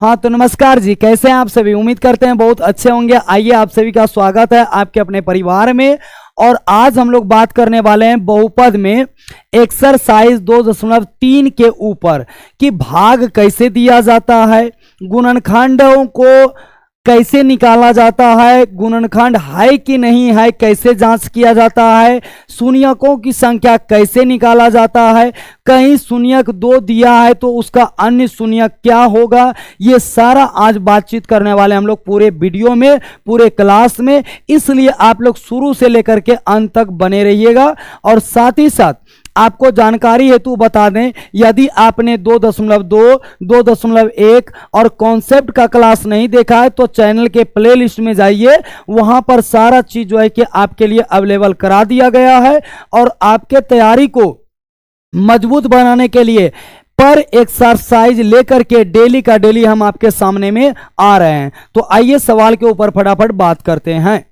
हाँ तो नमस्कार जी, कैसे हैं आप सभी। उम्मीद करते हैं बहुत अच्छे होंगे। आइए, आप सभी का स्वागत है आपके अपने परिवार में। और आज हम लोग बात करने वाले हैं बहुपद में एक्सरसाइज 2.3 के ऊपर कि भाग कैसे दिया जाता है, गुणनखंडों को कैसे निकाला जाता है, गुणनखंड है कि नहीं है कैसे जांच किया जाता है, शून्यकों की संख्या कैसे निकाला जाता है, कहीं शून्यक 2 दिया है तो उसका अन्य शून्यक क्या होगा, ये सारा आज बातचीत करने वाले हम लोग पूरे वीडियो में, पूरे क्लास में। इसलिए आप लोग शुरू से लेकर के अंत तक बने रहिएगा। और साथ ही साथ आपको जानकारी हेतु बता दें, यदि आपने 2.2, 2.1 और कॉन्सेप्ट का क्लास नहीं देखा है तो चैनल के प्लेलिस्ट में जाइए, वहां पर सारा चीज जो है कि आपके लिए अवेलेबल करा दिया गया है। और आपके तैयारी को मजबूत बनाने के लिए पर एक्सरसाइज लेकर के डेली का डेली हम आपके सामने में आ रहे हैं। तो आइए सवाल के ऊपर फटाफट बात करते हैं।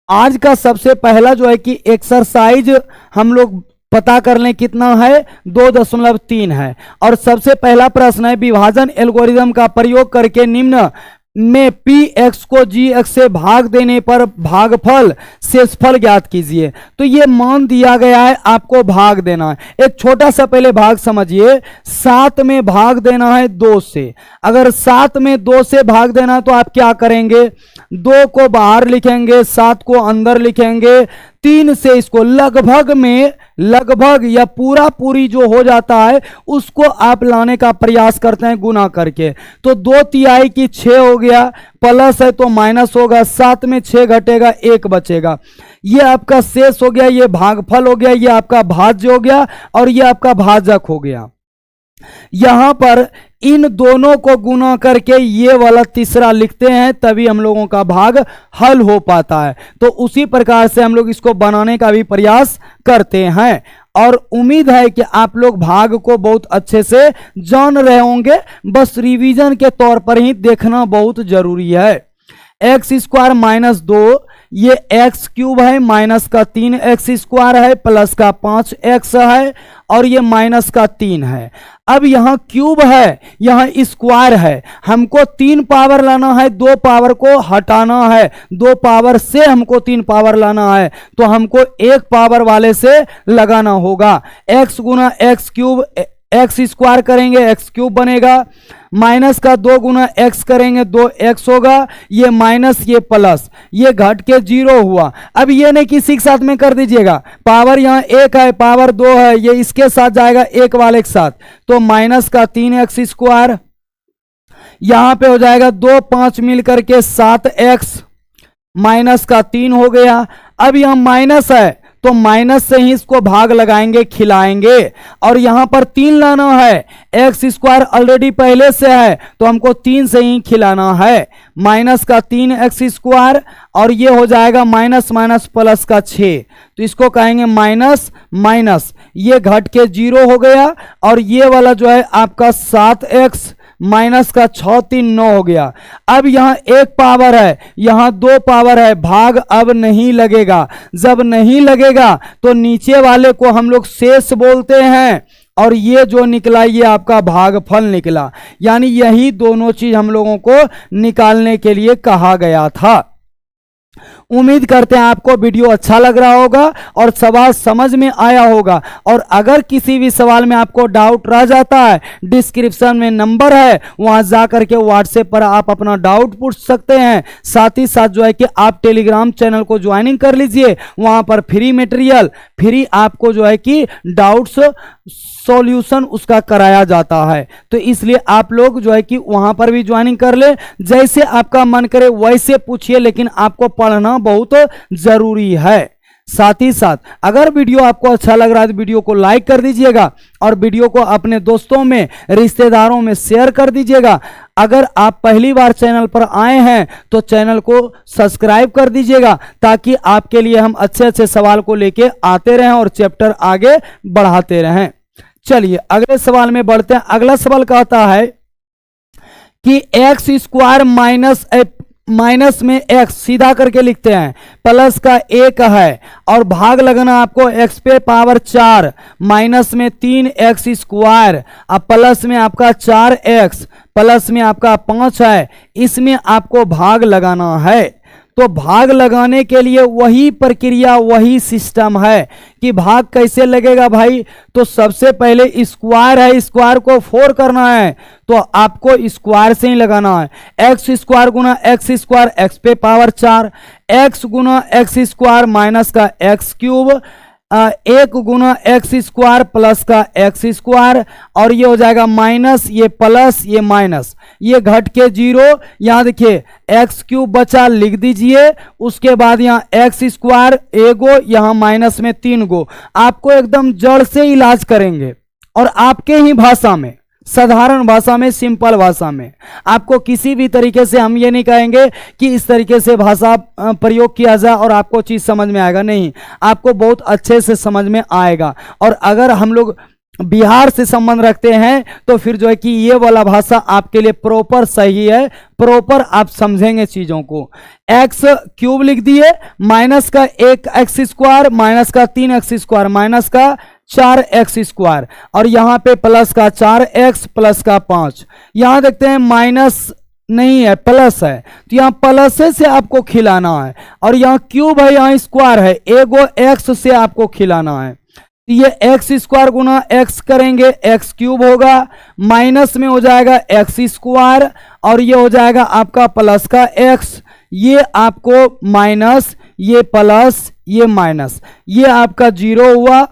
आज का सबसे पहला जो है कि एक्सरसाइज हम लोग पता कर लें कितना है, 2.3 है। और सबसे पहला प्रश्न है, विभाजन एल्गोरिदम का प्रयोग करके निम्न में px को gx से भाग देने पर भागफल शेषफल ज्ञात कीजिए। तो ये मान दिया गया है, आपको भाग देना है। एक छोटा सा पहले भाग समझिए, 7 में भाग देना है 2 से। अगर 7 में 2 से भाग देना है तो आप क्या करेंगे, 2 को बाहर लिखेंगे, 7 को अंदर लिखेंगे, 3 से इसको लगभग या पूरा पूरी जो हो जाता है उसको आप लाने का प्रयास करते हैं गुना करके। तो 2/3 की 6 हो गया, प्लस है तो माइनस होगा, 7 में 6 घटेगा, 1 बचेगा। ये आपका शेष हो गया, ये भागफल हो गया, ये आपका भाज्य हो गया और ये आपका भाजक हो गया। यहां पर इन दोनों को गुना करके ये वाला तीसरा लिखते हैं, तभी हम लोगों का भाग हल हो पाता है। तो उसी प्रकार से हम लोग इसको बनाने का भी प्रयास करते हैं। और उम्मीद है कि आप लोग भाग को बहुत अच्छे से जान रहे होंगे, बस रिवीजन के तौर पर ही देखना बहुत जरूरी है। x² माइनस 2, ये x क्यूब है, माइनस का 3x² है, प्लस का 5x है और ये माइनस का 3 है। अब यहाँ क्यूब है, यहाँ स्क्वायर है, हमको 3 पावर लाना है, 2 पावर को हटाना है, 2 पावर से हमको 3 पावर लाना है, तो हमको 1 पावर वाले से लगाना होगा। x गुना x क्यूब, x² करेंगे x क्यूब बनेगा, माइनस का 2 गुना x करेंगे 2x होगा, ये माइनस ये प्लस, ये घट के 0 हुआ। अब ये नहीं किसी के साथ में कर दीजिएगा, पावर यहाँ 1 है, पावर 2 है, ये इसके साथ जाएगा 1 वाले के साथ, तो माइनस का 3x², यहां पे हो जाएगा 2 5 मिल करके 7x, माइनस का 3 हो गया। अब यहां माइनस है तो माइनस से ही इसको भाग लगाएंगे, खिलाएंगे। और यहां पर 3 लाना है, x² ऑलरेडी पहले से है तो हमको 3 से ही खिलाना है, माइनस का 3x² और ये हो जाएगा माइनस माइनस प्लस का 6, तो इसको कहेंगे माइनस माइनस, ये घट के 0 हो गया। और ये वाला जो है आपका 7x माइनस का 6 3 9 हो गया। अब यहां 1 पावर है, यहां 2 पावर है, भाग अब नहीं लगेगा। जब नहीं लगेगा तो नीचे वाले को हम लोग शेष बोलते हैं और ये जो निकला ये आपका भागफल निकला। यानी यही दोनों चीज हम लोगों को निकालने के लिए कहा गया था। उम्मीद करते हैं आपको वीडियो अच्छा लग रहा होगा और सवाल समझ में आया होगा। और अगर किसी भी सवाल में आपको डाउट रह जाता है, डिस्क्रिप्शन में नंबर है, वहां जाकर के व्हाट्सएप पर आप अपना डाउट पूछ सकते हैं। साथ ही साथ जो है कि आप टेलीग्राम चैनल को ज्वाइनिंग कर लीजिए, वहां पर फ्री मटेरियल, फ्री आपको जो है कि डाउट्स सॉल्यूशन उसका कराया जाता है। तो इसलिए आप लोग जो है कि वहां पर भी ज्वाइनिंग कर ले, जैसे आपका मन करे वैसे पूछिए, लेकिन आपको पढ़ना बहुत जरूरी है। साथ ही साथ अगर वीडियो आपको अच्छा लग रहा है तो वीडियो को लाइक कर दीजिएगा और वीडियो को अपने दोस्तों में, रिश्तेदारों में शेयर कर दीजिएगा। अगर आप पहली बार चैनल पर आए हैं तो चैनल को सब्सक्राइब कर दीजिएगा, ताकि आपके लिए हम अच्छे अच्छे सवाल को लेके आते रहें और चैप्टर आगे बढ़ाते रहें। चलिए अगले सवाल में बढ़ते हैं। अगला सवाल कहता है कि x² माइनस माइनस में एक्स सीधा करके लिखते हैं, प्लस का एक है और भाग लगना आपको एक्स पे पावर 4 माइनस में 3x स्क्वायर, अब प्लस में आपका 4x प्लस में आपका 5 है, इसमें आपको भाग लगाना है। तो भाग लगाने के लिए वही प्रक्रिया वही सिस्टम है कि भाग कैसे लगेगा भाई। तो सबसे पहले स्क्वायर है, स्क्वायर को 4 करना है तो आपको स्क्वायर से ही लगाना है। एक्स स्क्वायर गुना एक्स स्क्वायर एक्स पे पावर 4, एक्स गुना एक्स स्क्वायर माइनस का एक्स क्यूब, एक गुना एक्स स्क्वायर प्लस का एक्स स्क्वायर, और ये हो जाएगा माइनस, ये प्लस, ये माइनस, ये घट के 0। यहां देखिए एक्स क्यूब बचा, लिख दीजिए। उसके बाद यहाँ एक्स स्क्वायर एगो, यहाँ माइनस में 3 गो। आपको एकदम जड़ से इलाज करेंगे और आपके ही भाषा में, साधारण भाषा में, सिंपल भाषा में। आपको किसी भी तरीके से हम ये नहीं कहेंगे कि इस तरीके से भाषा प्रयोग किया जाए और आपको चीज समझ में आएगा, नहीं, आपको बहुत अच्छे से समझ में आएगा। और अगर हम लोग बिहार से संबंध रखते हैं तो फिर जो है कि ये वाला भाषा आपके लिए प्रॉपर सही है, प्रॉपर आप समझेंगे चीजों को। एक्स क्यूब लिख दिए, माइनस का 1x स्क्वायर माइनस का 3x स्क्वायर माइनस का 4x स्क्वायर, और यहां पे प्लस का 4x प्लस का 5। यहां देखते हैं माइनस नहीं है, प्लस है, तो यहाँ प्लस से आपको खिलाना है, और यहाँ क्यूब है, यहाँ स्क्वायर है, एगो एक्स से आपको खिलाना है। ये एक्स स्क्वायर गुना एक्स करेंगे, एक्स क्यूब होगा, माइनस में हो जाएगा एक्स स्क्वायर, और ये हो जाएगा आपका प्लस का एक्स, ये आपको माइनस, ये प्लस, ये माइनस, ये आपका 0 हुआ।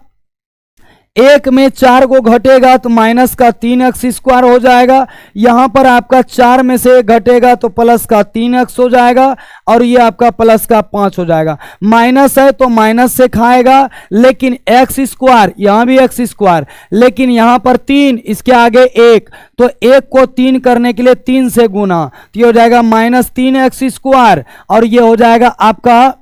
एक में 4 को घटेगा तो माइनस का 3x स्क्वायर हो जाएगा, यहां पर आपका 4 में से घटेगा तो प्लस का 3x हो जाएगा, और ये आपका प्लस का 5 हो जाएगा। माइनस है तो माइनस से खाएगा, लेकिन x स्क्वायर, यहां भी x स्क्वायर, लेकिन यहां पर 3, इसके आगे 1, तो 1 को 3 करने के लिए 3 से गुना, तो ये हो जाएगा माइनस 3x स्क्वायर, और ये हो जाएगा आपका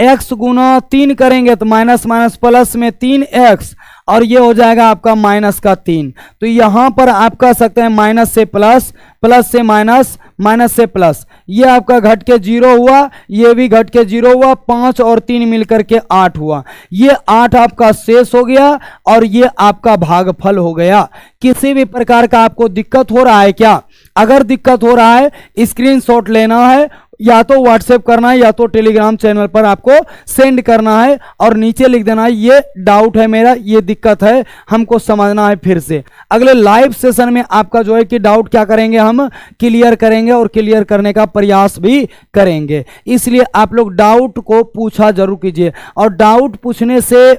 x गुना 3 करेंगे तो माइनस माइनस प्लस में 3x, और ये हो जाएगा आपका माइनस का 3। तो यहां पर आप कह सकते हैं माइनस से प्लस, प्लस से माइनस, माइनस से प्लस, ये आपका घट के 0 हुआ, ये भी घट के 0 हुआ, 5 और 3 मिलकर के 8 हुआ। ये 8 आपका शेष हो गया और ये आपका भागफल हो गया। किसी भी प्रकार का आपको दिक्कत हो रहा है क्या? अगर दिक्कत हो रहा है, स्क्रीनशॉट लेना है, या तो व्हाट्सएप करना है या तो टेलीग्राम चैनल पर आपको सेंड करना है, और नीचे लिख देना है ये डाउट है मेरा, ये दिक्कत है, हमको समझना है। फिर से अगले लाइव सेशन में आपका जो है कि डाउट क्या करेंगे, हम क्लियर करेंगे और क्लियर करने का प्रयास भी करेंगे। इसलिए आप लोग डाउट को पूछा जरूर कीजिए, और डाउट पूछने से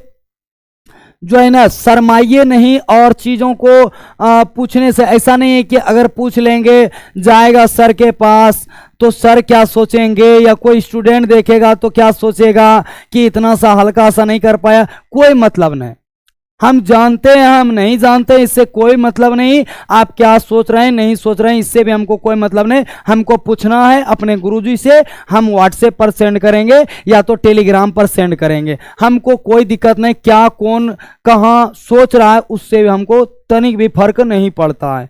जो है ना शर्माइए नहीं, और चीज़ों को पूछने से ऐसा नहीं है कि अगर पूछ लेंगे जाएगा सर के पास तो सर क्या सोचेंगे, या कोई स्टूडेंट देखेगा तो क्या सोचेगा कि इतना सा हल्का सा नहीं कर पाया। कोई मतलब नहीं, हम जानते हैं हम नहीं जानते, इससे कोई मतलब नहीं। आप क्या सोच रहे हैं नहीं सोच रहे हैं, इससे भी हमको कोई मतलब नहीं। हमको पूछना है अपने गुरुजी से, हम व्हाट्सएप पर सेंड करेंगे या तो टेलीग्राम पर सेंड करेंगे, हमको कोई दिक्कत नहीं। क्या कौन कहाँ सोच रहा है उससे भी हमको तनिक भी फर्क नहीं पड़ता है।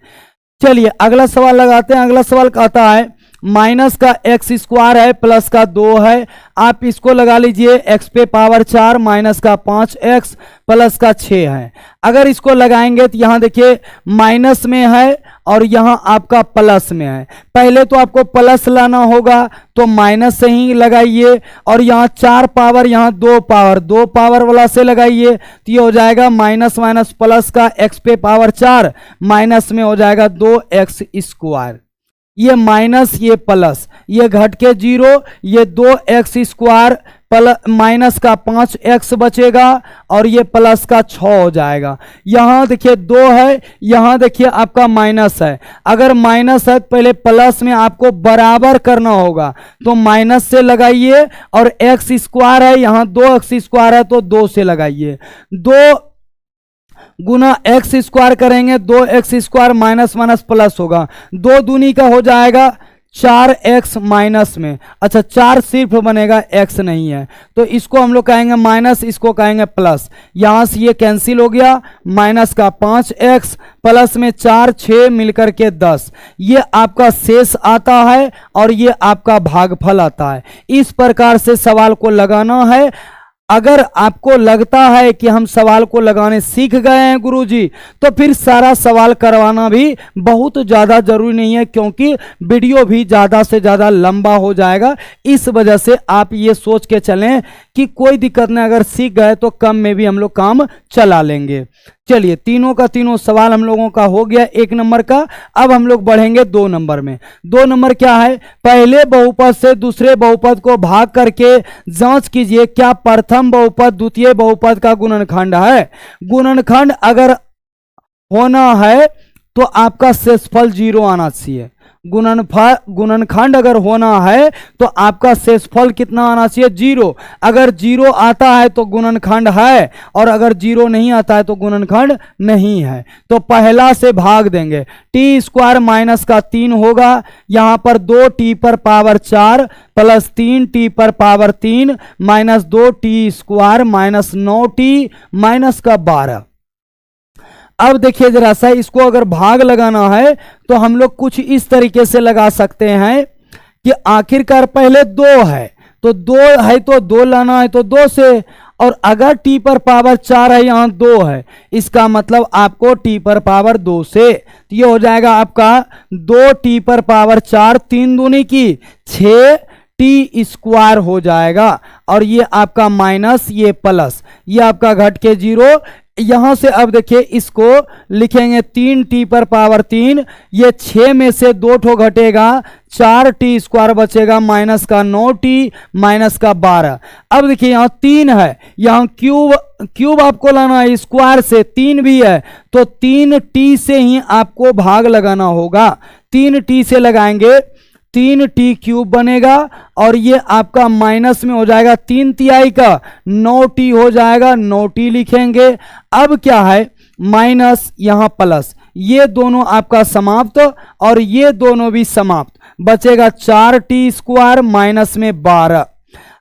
चलिए अगला सवाल लगाते हैं। अगला सवाल कहता है माइनस का एक्स स्क्वायर है प्लस का 2 है, आप इसको लगा लीजिए, एक्स पे पावर 4 माइनस का 5x प्लस का 6 है। अगर इसको लगाएंगे तो यहां देखिए माइनस में है और यहां आपका प्लस में है। पहले तो आपको प्लस लाना होगा तो माइनस से ही लगाइए, और यहां 4 पावर यहां 2 पावर, 2 पावर वाला से लगाइए, तो ये हो जाएगा माइनस माइनस प्लस का एक्स पे पावर 4 माइनस में हो जाएगा 2x स्क्वायर, ये माइनस ये प्लस, ये घट के 0, ये 2x स्क्वायर माइनस का 5x बचेगा, और ये प्लस का 6 हो जाएगा। यहां देखिए 2 है, यहां देखिए आपका माइनस है। अगर माइनस है तो पहले प्लस में आपको बराबर करना होगा, तो माइनस से लगाइए, और x स्क्वायर है, यहां 2x स्क्वायर है तो 2 से लगाइए। 2 गुना x स्क्वायर करेंगे, 2x square minus minus plus होगा, 2 दूनी का हो जाएगा 4x माइनस में, अच्छा 4 सिर्फ बनेगा, x नहीं है, तो इसको हम लोग कहेंगे माइनस, इसको कहेंगे प्लस। यहां से ये कैंसिल हो गया, माइनस का 5x प्लस में 4, 6 मिलकर के 10, ये आपका शेष आता है और ये आपका भागफल आता है। इस प्रकार से सवाल को लगाना है। अगर आपको लगता है कि हम सवाल को लगाने सीख गए हैं गुरुजी, तो फिर सारा सवाल करवाना भी बहुत ज़्यादा जरूरी नहीं है, क्योंकि वीडियो भी ज़्यादा से ज़्यादा लंबा हो जाएगा। इस वजह से आप ये सोच के चलें कि कोई दिक्कत नहीं, अगर सीख गए तो कम में भी हम लोग काम चला लेंगे। चलिए, तीनों का तीनों सवाल हम लोगों का हो गया 1 नंबर का। अब हम लोग बढ़ेंगे 2 नंबर में। 2 नंबर क्या है, पहले बहुपद से दूसरे बहुपद को भाग करके जांच कीजिए क्या प्रथम बहुपद द्वितीय बहुपद का गुणनखंड है। गुणनखंड अगर होना है तो आपका शेषफल 0 आना चाहिए। गुणनखंड अगर होना है तो आपका शेषफल कितना आना चाहिए, 0। अगर 0 आता है तो गुणनखंड है, और अगर 0 नहीं आता है तो गुणनखंड नहीं है। तो पहला से भाग देंगे, टी स्क्वायर माइनस का 3 होगा, यहां पर 2t पर पावर 4 प्लस 3t पर power 3 minus 2t square minus 9t minus का 12। अब देखिए जरा सा, इसको अगर भाग लगाना है तो हम लोग कुछ इस तरीके से लगा सकते हैं कि आखिरकार पहले 2 है तो 2 है तो 2 लाना है तो 2 से, और अगर t पर पावर 4 है, यहां 2 है, इसका मतलब आपको t पर पावर 2 से, तो ये हो जाएगा आपका 2t पर पावर 4, 3 दूनी की 6t स्क्वायर हो जाएगा, और ये आपका माइनस, ये प्लस, ये आपका घट के 0। यहां से अब देखिए इसको लिखेंगे 3t पर पावर 3, ये 6 में से 2 ठो घटेगा, 4t स्क्वायर बचेगा माइनस का 9t माइनस का 12। अब देखिए यहाँ 3 है, यहाँ क्यूब आपको लाना है, स्क्वायर से 3 भी है तो 3t से ही आपको भाग लगाना होगा। 3t से लगाएंगे 3t क्यूब बनेगा, और ये आपका माइनस में हो जाएगा 3 तिहाई का 9t हो जाएगा, 9t लिखेंगे। अब क्या है, माइनस यहाँ प्लस, ये दोनों आपका समाप्त और ये दोनों भी समाप्त, बचेगा 4t स्क्वायर माइनस में 12।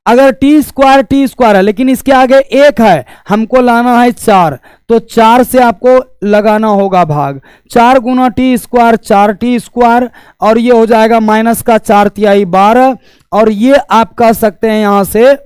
अगर t स्क्वायर है लेकिन इसके आगे 1 है, हमको लाना है 4, तो 4 से आपको लगाना होगा भाग, 4 गुना t स्क्वायर 4t स्क्वायर, और ये हो जाएगा माइनस का 4 तिहाई 12, और ये आप कह सकते हैं, यहां से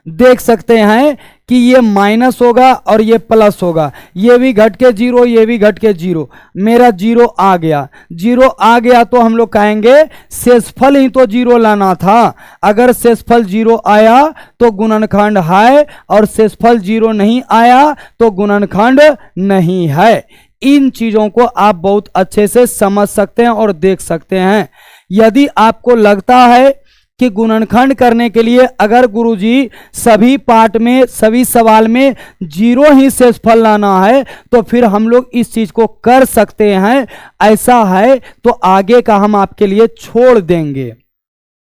देख सकते हैं कि ये माइनस होगा और ये प्लस होगा, ये भी घट के 0, ये भी घट के 0, मेरा 0 आ गया। 0 आ गया तो हम लोग कहेंगे शेषफल ही तो 0 लाना था। अगर शेषफल 0 आया तो गुणनखंड है, और शेषफल 0 नहीं आया तो गुणनखंड नहीं है। इन चीजों को आप बहुत अच्छे से समझ सकते हैं और देख सकते हैं। यदि आपको लगता है कि गुणनखंड करने के लिए अगर गुरुजी सभी पार्ट में सभी सवाल में 0 ही शेषफल लाना है, तो फिर हम लोग इस चीज को कर सकते हैं। ऐसा है तो आगे का हम आपके लिए छोड़ देंगे।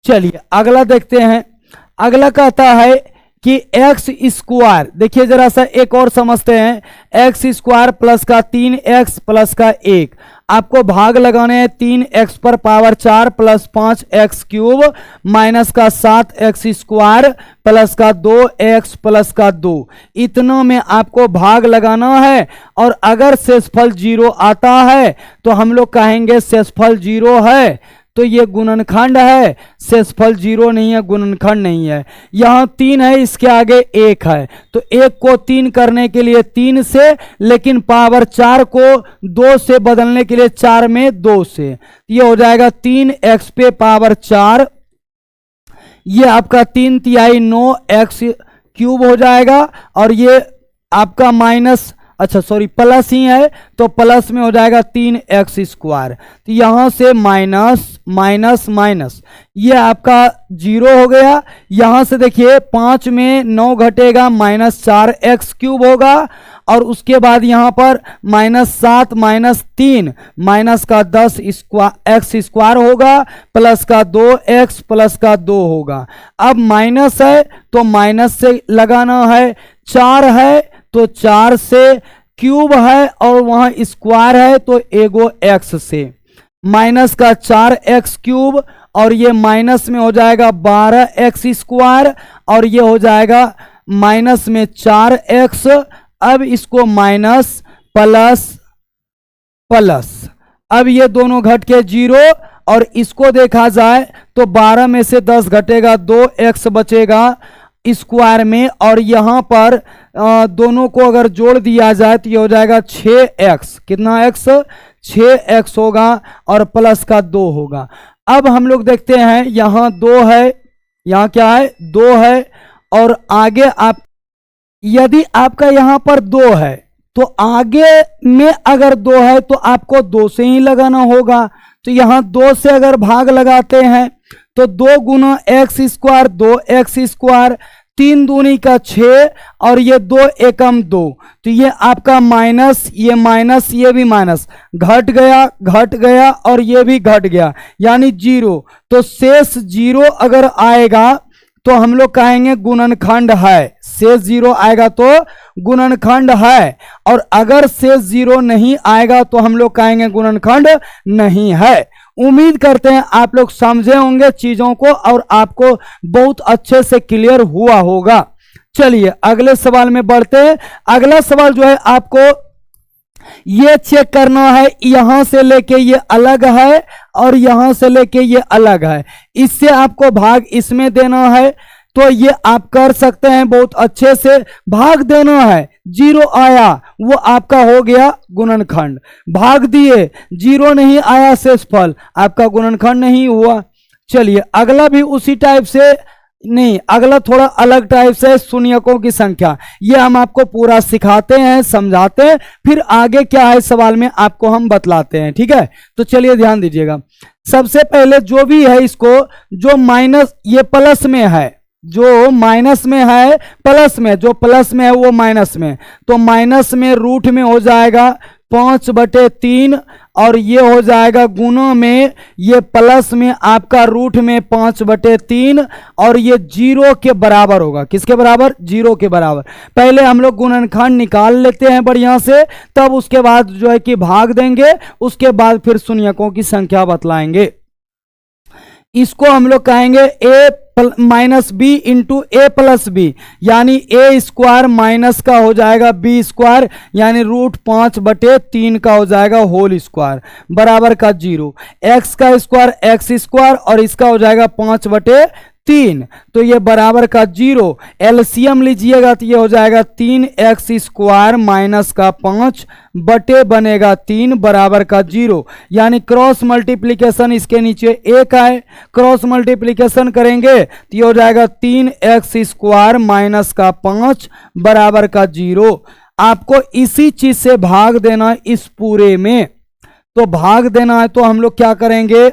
चलिए अगला देखते हैं। अगला कहता है कि एक्स स्क्वायर, देखिए जरा सा एक और समझते हैं, एक्स स्क्वायर प्लस का 3x प्लस का 1, आपको भाग लगाने हैं 3x पर power 4 plus 5x cube minus का 7x स्क्वायर प्लस का 2x प्लस का 2, इतना में आपको भाग लगाना है। और अगर शेषफल 0 आता है तो हम लोग कहेंगे शेषफल 0 है तो ये गुणनखंड है, शेषफल 0 नहीं है, गुणनखंड नहीं है। यहाँ 3 है, इसके आगे 1 है, तो 1 को 3 करने के लिए 3 से, लेकिन पावर 4 को 2 से बदलने के लिए 4 में 2 से, ये हो जाएगा 3x पे पावर 4, ये आपका 3 तिहाई 9x क्यूब हो जाएगा, और ये आपका माइनस, अच्छा सॉरी प्लस ही है तो प्लस में हो जाएगा 3x स्क्वायर, तो यहां से माइनस माइनस माइनस, ये आपका 0 हो गया। यहां से देखिए 5 में 9 घटेगा, माइनस 4x क्यूब होगा, और उसके बाद यहां पर माइनस 7 माइनस 3 माइनस का 10 x स्क्वायर होगा, प्लस का 2x प्लस का 2 होगा। अब माइनस है तो माइनस से लगाना है, 4 है तो 4 से, क्यूब है और वहां स्क्वायर है तो एगो x से, माइनस का 4x³ और ये माइनस में हो जाएगा 12x², और ये हो जाएगा माइनस में 4x। अब इसको माइनस प्लस प्लस, अब ये दोनों घट के 0, और इसको देखा जाए तो 12 में से 10 घटेगा, 2x बचेगा स्क्वायर में, और यहाँ पर दोनों को अगर जोड़ दिया जाए तो ये हो जाएगा 6x। कितना x? 6x होगा, और प्लस का 2 होगा। अब हम लोग देखते हैं यहाँ 2 है, यहाँ क्या है? 2 है, और आगे आप यदि आपका यहाँ पर 2 है तो आगे में अगर 2 है तो आपको 2 से ही लगाना होगा। तो यहाँ 2 से अगर भाग लगाते हैं तो 2 गुना x², 2x², 3 दूनी का 6, और ये 2 एकम 2, तो ये आपका माइनस, ये माइनस, ये भी माइनस, घट गया और ये भी घट गया, यानी 0। तो शेष 0 अगर आएगा तो हम लोग कहेंगे गुणनखंड है। शेष 0 आएगा तो गुणनखंड है, और अगर शेष 0 नहीं आएगा तो हम लोग कहेंगे गुणनखंड नहीं है। उम्मीद करते हैं आप लोग समझे होंगे चीजों को और आपको बहुत अच्छे से क्लियर हुआ होगा। चलिए अगले सवाल में बढ़ते हैं। अगला सवाल जो है आपको ये चेक करना है, यहां से लेके ये अलग है और यहां से लेके ये अलग है, इससे आपको भाग इसमें देना है। तो ये आप कर सकते हैं बहुत अच्छे से, भाग देना है, 0 आया वो आपका हो गया गुणनखंड, भाग दिए 0 नहीं आया शेषफल, आपका गुणनखंड नहीं हुआ। चलिए अगला भी उसी टाइप से नहीं, अगला थोड़ा अलग टाइप से, शून्यकों की संख्या। ये हम आपको पूरा सिखाते हैं, समझाते हैं, फिर आगे क्या है सवाल में आपको हम बतलाते हैं, ठीक है। तो चलिए ध्यान दीजिएगा। सबसे पहले जो भी है इसको, जो माइनस, ये प्लस में है, जो माइनस में है प्लस में, जो प्लस में है वो माइनस में, तो माइनस में रूट में हो जाएगा 5/3, और ये हो जाएगा गुणा में, ये प्लस में आपका रूट में 5/3, और ये 0 के बराबर होगा। किसके बराबर? 0 के बराबर। पहले हम लोग गुणनखंड निकाल लेते हैं बढ़िया से, तब उसके बाद जो है कि भाग देंगे, उसके बाद फिर शून्यकों की संख्या बतलाएंगे। इसको हम लोग कहेंगे a minus b into a plus b, यानी a² माइनस का हो जाएगा b², यानी रूट 5/3 का हो जाएगा होल स्क्वायर, बराबर का 0। x का स्क्वायर x², और इसका हो जाएगा 5/3, तो ये बराबर का 0। एलसीएम लीजिएगा तो ये हो जाएगा 3x² माइनस का 5 बटे बनेगा 3 बराबर का 0, यानी क्रॉस मल्टीप्लीकेशन इसके नीचे 1 आए, क्रॉस मल्टीप्लीकेशन करेंगे तो ये हो जाएगा 3x² माइनस का 5 बराबर का 0। आपको इसी चीज से भाग देना है इस पूरे में, तो भाग देना है तो हम लोग क्या करेंगे,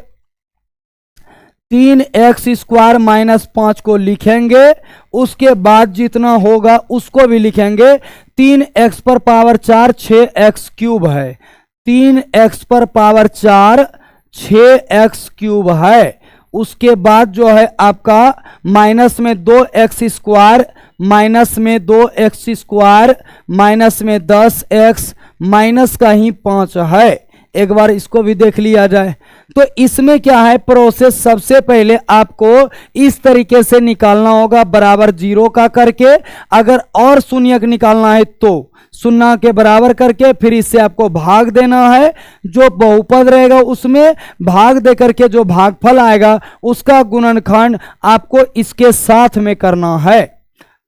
3x² माइनस 5 को लिखेंगे, उसके बाद जितना होगा उसको भी लिखेंगे। 3x पर पावर 4 6x³ है, 3x पर पावर 4 6x³ है। उसके बाद जो है आपका माइनस में 2x² माइनस में 2x² माइनस में 10x माइनस का ही 5 है। एक बार इसको भी देख लिया जाए। तो इसमें क्या है प्रोसेस, सबसे पहले आपको इस तरीके से निकालना होगा, बराबर 0 का करके। अगर और शून्यक निकालना है तो 0 के बराबर करके फिर इससे आपको भाग देना है। जो बहुपद रहेगा उसमें भाग दे करके जो भागफल आएगा उसका गुणनखंड आपको इसके साथ में करना है।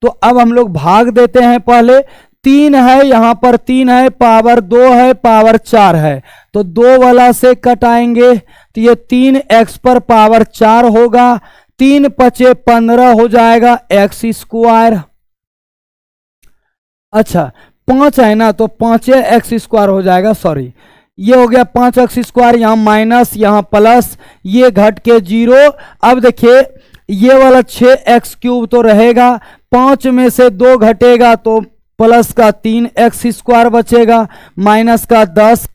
तो अब हम लोग भाग देते हैं। पहले 3 है, यहां पर 3 है, पावर 2 है, पावर 4 है, तो 2 वाला से कटाएंगे तो ये 3x पर पावर 4 होगा, 3 × 15 हो जाएगा x²। अच्छा 5 है ना, तो 5x² हो जाएगा, सॉरी ये हो गया 5x², यहां माइनस यहां प्लस, ये घट के 0। अब देखिए ये वाला 6x³ तो रहेगा, 5 में से 2 घटेगा तो प्लस का 3x² बचेगा, माइनस का 10